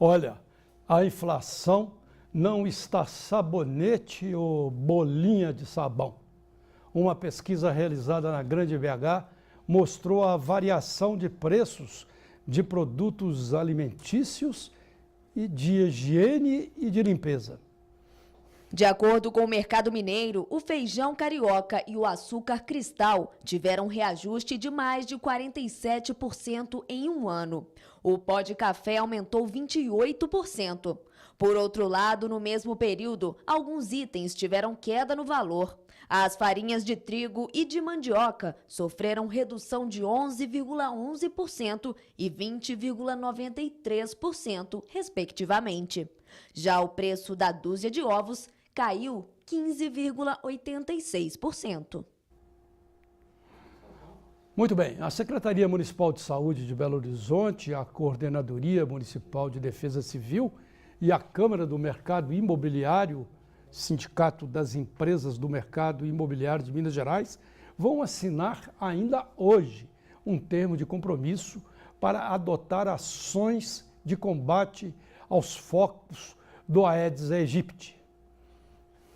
Olha, a inflação não está sabonete ou bolinha de sabão. Uma pesquisa realizada na Grande BH mostrou a variação de preços de produtos alimentícios e de higiene e de limpeza. De acordo com o Mercado Mineiro, o feijão carioca e o açúcar cristal tiveram reajuste de mais de 47% em um ano. O pó de café aumentou 28%. Por outro lado, no mesmo período, alguns itens tiveram queda no valor. As farinhas de trigo e de mandioca sofreram redução de 11,11% e 20,93%, respectivamente. Já o preço da dúzia de ovos caiu 15,86%. Muito bem, a Secretaria Municipal de Saúde de Belo Horizonte, a Coordenadoria Municipal de Defesa Civil e a Câmara do Mercado Imobiliário, Sindicato das Empresas do Mercado Imobiliário de Minas Gerais, vão assinar ainda hoje um termo de compromisso para adotar ações de combate aos focos do Aedes aegypti.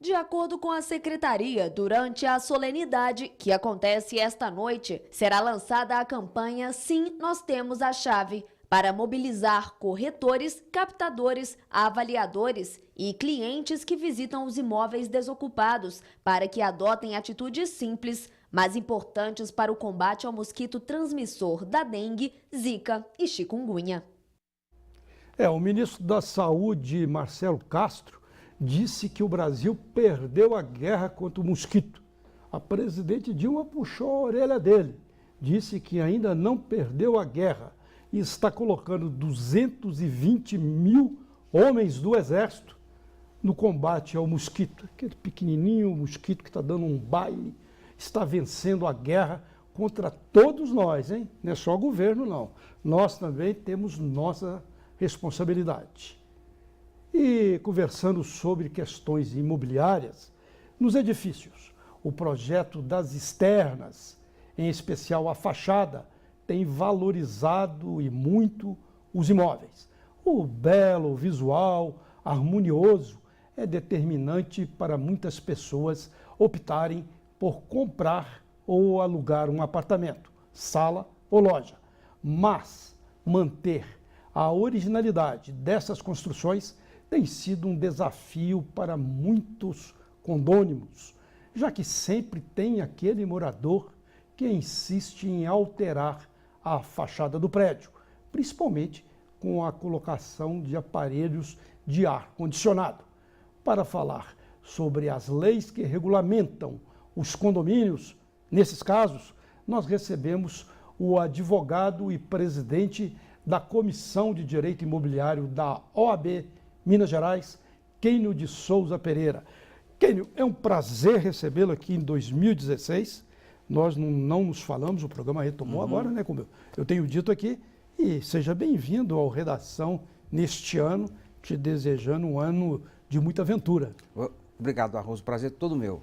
De acordo com a secretaria, durante a solenidade que acontece esta noite, será lançada a campanha Sim, Nós Temos a Chave, para mobilizar corretores, captadores, avaliadores e clientes que visitam os imóveis desocupados para que adotem atitudes simples, mas importantes para o combate ao mosquito transmissor da dengue, zika e chikungunya. O ministro da Saúde, Marcelo Castro, disse que o Brasil perdeu a guerra contra o mosquito. A presidente Dilma puxou a orelha dele, disse que ainda não perdeu a guerra e está colocando 220 mil homens do Exército no combate ao mosquito. Aquele pequenininho mosquito que está dando um baile, está vencendo a guerra contra todos nós, hein? Não é só o governo, não. Nós também temos nossa responsabilidade. E conversando sobre questões imobiliárias, nos edifícios, o projeto das externas, em especial a fachada, tem valorizado e muito os imóveis. O belo visual, harmonioso, é determinante para muitas pessoas optarem por comprar ou alugar um apartamento, sala ou loja. Mas manter a originalidade dessas construções tem sido um desafio para muitos condôminos, já que sempre tem aquele morador que insiste em alterar a fachada do prédio, principalmente com a colocação de aparelhos de ar-condicionado. Para falar sobre as leis que regulamentam os condomínios, nesses casos, nós recebemos o advogado e presidente da Comissão de Direito Imobiliário da OAB Minas Gerais, Quênio de Souza Pereira. Quênio, é um prazer recebê-lo aqui em 2016. Nós não nos falamos, o programa retomou agora, né, como eu tenho dito aqui. E seja bem-vindo ao Redação neste ano, te desejando um ano de muita aventura. Obrigado, Arroso. Prazer todo meu.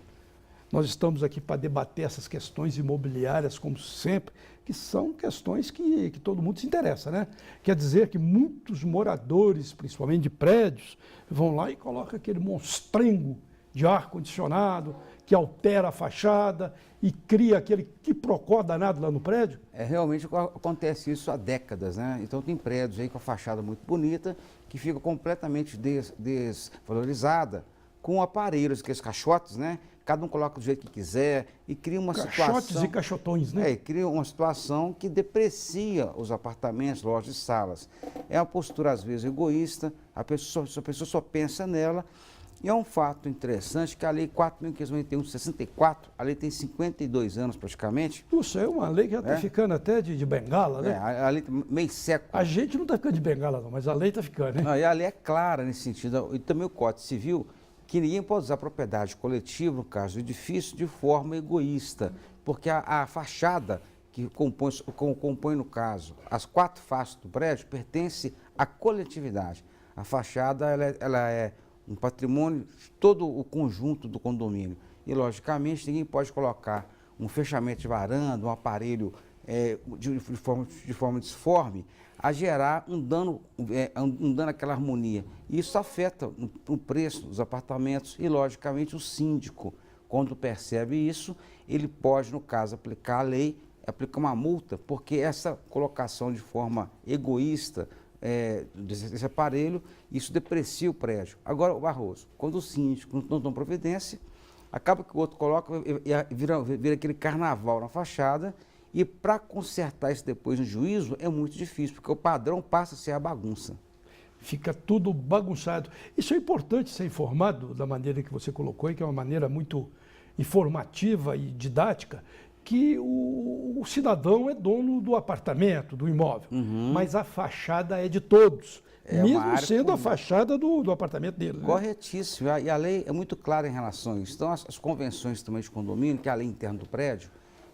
Nós estamos aqui para debater essas questões imobiliárias, como sempre, que são questões que todo mundo se interessa, né? Quer dizer que muitos moradores, principalmente de prédios, vão lá e colocam aquele monstrengo de ar-condicionado que altera a fachada e cria aquele quiprocó danado lá no prédio. Realmente acontece isso há décadas, né? Então tem prédios aí com a fachada muito bonita, que fica completamente desvalorizada, com aparelhos, aqueles caixotes, né? Cada um coloca do jeito que quiser e cria uma situação... Caixotes e caixotões, né? Cria uma situação que deprecia os apartamentos, lojas e salas. É uma postura, às vezes, egoísta, a pessoa só pensa nela. E é um fato interessante que a Lei 4.591 de 64, a lei tem 52 anos praticamente. Puxa, é uma lei que já está ficando até de bengala, né? A lei meio século. A gente não está ficando de bengala não, mas a lei está ficando, né? E a lei é clara nesse sentido. E também o Código Civil, que ninguém pode usar propriedade coletiva, no caso do edifício, de forma egoísta, porque a fachada que compõe, no caso, as 4 faces do prédio, pertence à coletividade. A fachada ela é um patrimônio, todo o conjunto do condomínio. E, logicamente, ninguém pode colocar um fechamento de varanda, um aparelho de forma disforme, a gerar um dano àquela harmonia. E isso afeta o preço dos apartamentos e, logicamente, o síndico, quando percebe isso, ele pode, no caso, aplicar a lei, aplicar uma multa, porque essa colocação de forma egoísta desse aparelho, isso deprecia o prédio. Agora, Barroso, quando o síndico não toma providência, acaba que o outro coloca e vira aquele carnaval na fachada, e para consertar isso depois no juízo é muito difícil, porque o padrão passa a ser a bagunça. Fica tudo bagunçado. Isso é importante ser informado da maneira que você colocou, que é uma maneira muito informativa e didática, que o cidadão é dono do apartamento, do imóvel, mas a fachada é de todos, mesmo sendo a fachada do apartamento dele. Né? Corretíssimo. E a lei é muito clara em relação a isso. Então, as convenções também de condomínio, que é a lei interna do prédio,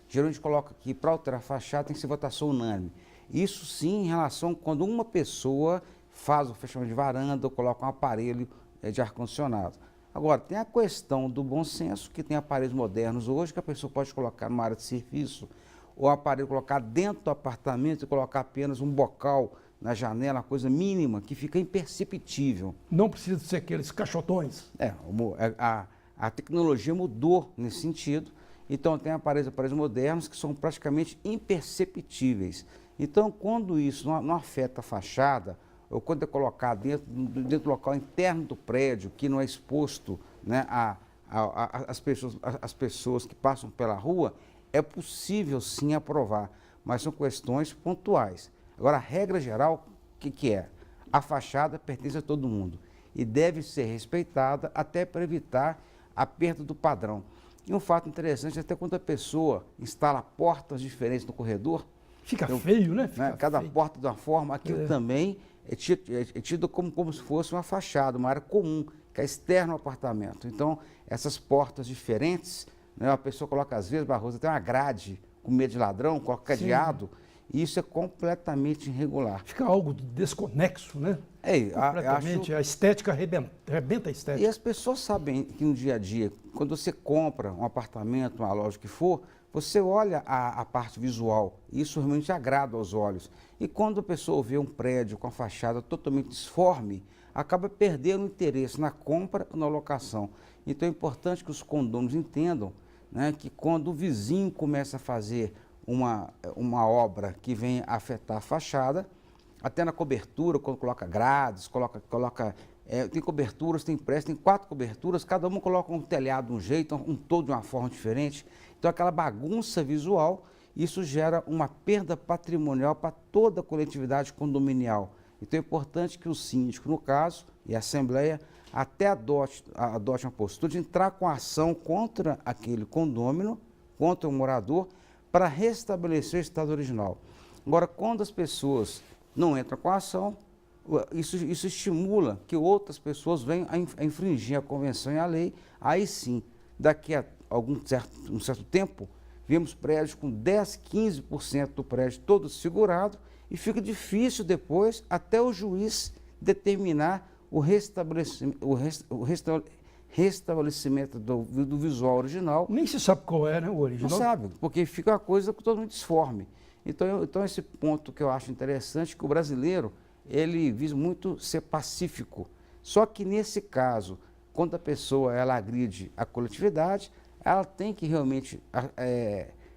geralmente coloca que para alterar a fachada tem que ser votação unânime. Isso sim em relação quando uma pessoa faz o fechamento de varanda ou coloca um aparelho de ar-condicionado. Agora, tem a questão do bom senso, que tem aparelhos modernos hoje, que a pessoa pode colocar numa área de serviço, ou aparelho colocar dentro do apartamento e colocar apenas um bocal na janela, uma coisa mínima, que fica imperceptível. Não precisa ser aqueles caixotões. A tecnologia mudou nesse sentido, então tem aparelhos modernos que são praticamente imperceptíveis. Então, quando isso não afeta a fachada, ou quando é colocado dentro do local interno do prédio, que não é exposto, né, às pessoas que passam pela rua, é possível sim aprovar, mas são questões pontuais. Agora, a regra geral, o que é? A fachada pertence a todo mundo e deve ser respeitada até para evitar a perda do padrão. E um fato interessante, até quando a pessoa instala portas diferentes no corredor, fica feio, né? Fica cada feio. porta de uma forma, aquilo também é tido como se fosse uma fachada, uma área comum, que é externa ao apartamento. Então, essas portas diferentes, né, a pessoa coloca, às vezes, Barroso, tem uma grade com medo de ladrão, coloca cadeado, e isso é completamente irregular. Fica algo desconexo, né? Completamente. A estética arrebenta a estética. E as pessoas sabem que no dia a dia, quando você compra um apartamento, uma loja que for, você olha a parte visual, e isso realmente agrada aos olhos. E quando a pessoa vê um prédio com a fachada totalmente disforme, acaba perdendo o interesse na compra ou na locação. Então é importante que os condôminos entendam, né, que quando o vizinho começa a fazer uma obra que vem afetar a fachada, até na cobertura, quando coloca grades, tem coberturas, tem prédios, tem 4 coberturas, cada uma coloca um telhado de um jeito, um todo de uma forma diferente. Então aquela bagunça visual, isso gera uma perda patrimonial para toda a coletividade condominial. Então é importante que o síndico, no caso, e a Assembleia, até adote uma postura de entrar com ação contra aquele condômino, contra o morador, para restabelecer o estado original. Agora, quando as pessoas não entram com a ação, isso estimula que outras pessoas venham a infringir a convenção e a lei. Aí sim, daqui a um certo tempo, vemos prédios com 10%, 15% do prédio todo segurado e fica difícil depois até o juiz determinar o restabelecimento do visual original. Nem se sabe qual é, né, o original. Não sabe, porque fica uma coisa totalmente disforme. Então esse ponto que eu acho interessante, que o brasileiro, ele visa muito ser pacífico. Só que nesse caso, quando a pessoa ela agride a coletividade, ela tem que realmente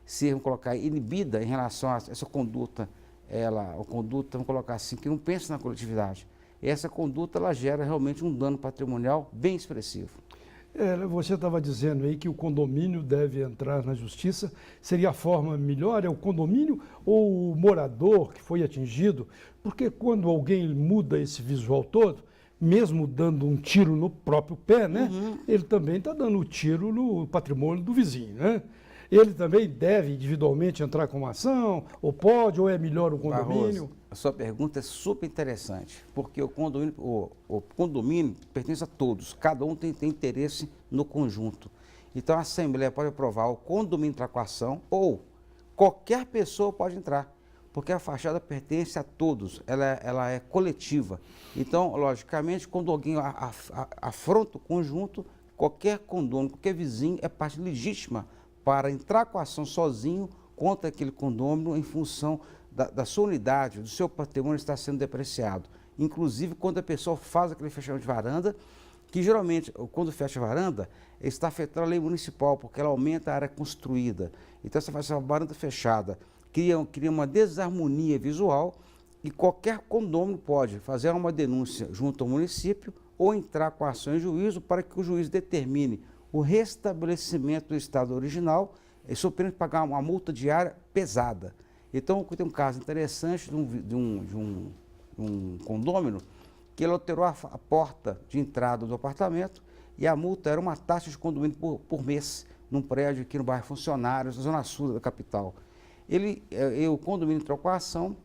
ser, vamos colocar, inibida em relação a essa conduta, vamos colocar assim, que não pensa na coletividade. E essa conduta, ela gera realmente um dano patrimonial bem expressivo. Você estava dizendo aí que o condomínio deve entrar na justiça. Seria a forma melhor? É o condomínio ou o morador que foi atingido? Porque quando alguém muda esse visual todo, mesmo dando um tiro no próprio pé, né? Ele também está dando um tiro no patrimônio do vizinho, né? Ele também deve individualmente entrar com uma ação, ou pode, ou é melhor o condomínio? Barroso, a sua pergunta é super interessante, porque o condomínio pertence a todos, cada um tem interesse no conjunto. Então a Assembleia pode aprovar o condomínio entrar com a ação, ou qualquer pessoa pode entrar, porque a fachada pertence a todos, ela é coletiva. Então, logicamente, quando alguém afronta o conjunto, qualquer condômino, qualquer vizinho é parte legítima para entrar com a ação sozinho contra aquele condômino em função da sua unidade, do seu patrimônio estar sendo depreciado. Inclusive, quando a pessoa faz aquele fechamento de varanda, que geralmente, quando fecha a varanda, está afetando a lei municipal, porque ela aumenta a área construída. Então, você faz essa varanda fechada, cria uma desarmonia visual, e qualquer condômino pode fazer uma denúncia junto ao município ou entrar com ação em juízo para que o juiz determine o restabelecimento do estado original, e sob pena de pagar uma multa diária pesada. Então, tem um caso interessante de um condômino que ele alterou a porta de entrada do apartamento e a multa era uma taxa de condomínio por mês, num prédio aqui no bairro Funcionários, na zona sul da capital. O condomínio entrou com a ação,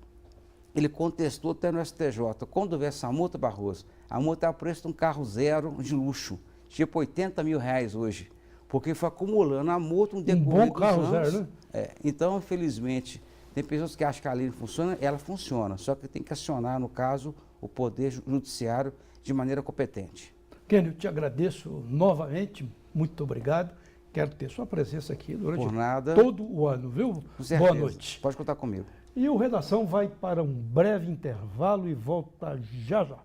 ele contestou até no STJ. Quando houver essa multa, Barroso, a multa é o preço de um carro zero de luxo, tipo R$80 mil hoje, porque foi acumulando a multa no decorrer bom carro dos anos. zero, né? Então, infelizmente, tem pessoas que acham que a lei não funciona, ela funciona, só que tem que acionar, no caso, o Poder Judiciário de maneira competente. Kenny, eu te agradeço novamente, muito obrigado. Quero ter sua presença aqui durante todo o ano, viu? Boa noite. Pode contar comigo. E o Redação vai para um breve intervalo e volta já já.